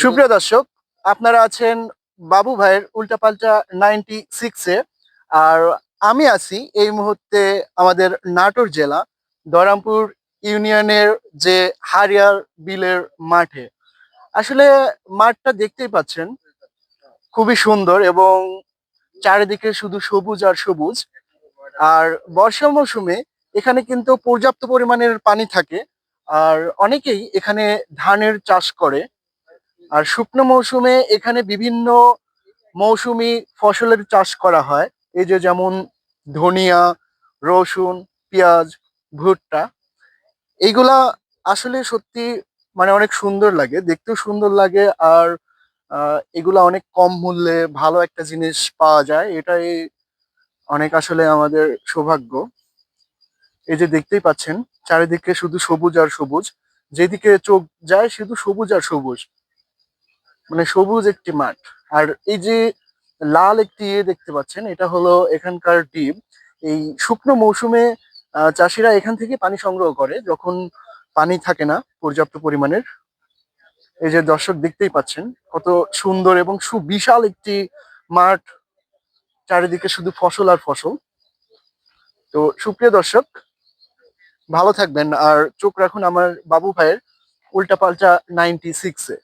সুপ্রিয় দর্শক, আপনারা আছেন বাবু ভাইয়ের উল্টাপাল্টা 96-এ। আর আমি আছি এই মুহূর্তে আমাদের নাটোর জেলা ধরমপুর ইউনিয়নের যে হারিয়ার বিলের মাঠে। আসলে মাঠটা দেখতেই পাচ্ছেন, খুবই সুন্দর এবং চারিদিকে শুধু সবুজ আর সবুজ। আর বর্ষা মৌসুমে এখানে কিন্তু পর্যাপ্ত পরিমাণের পানি থাকে। আর অনেকেই এখানে ধানের চাষ করে। আর শুকনো মৌসুমে এখানে বিভিন্ন মৌসুমী ফসলের চাষ করা হয়। এই যে যেমন ধনিয়া, রসুন, পেঁয়াজ, ভুট্টা। এইগুলা আসলে সত্যি মানে অনেক সুন্দর লাগে, দেখতেও সুন্দর লাগে। আর এগুলা অনেক কম মূল্যে ভালো একটা জিনিস পাওয়া যায়, এটাই অনেক আসলে আমাদের সৌভাগ্য। এই যে দেখতেই পাচ্ছেন, চারিদিকে শুধু সবুজ আর সবুজ। যেদিকে চোখ যায় শুধু সবুজ আর সবুজ, মানে সবুজ একটি মাঠ। আর এই যে লাল একটি দেখতে পাচ্ছেন, এটা হলো এখানকার ডিপ। এই শুকনো মৌসুমে চাষিরা এখান থেকে পানি সংগ্রহ করে যখন পানি থাকে না পর্যাপ্ত পরিমাণের। এই যে দর্শক দেখতেই পাচ্ছেন কত সুন্দর এবং সুবিশাল একটি মাঠ, চারিদিকে শুধু ফসল আর ফসল। তো সুপ্রিয় দর্শক, ভালো থাকবেন আর চোখ রাখুন আমার বাবু ভাইয়ের উল্টাপাল্টা 96-এ।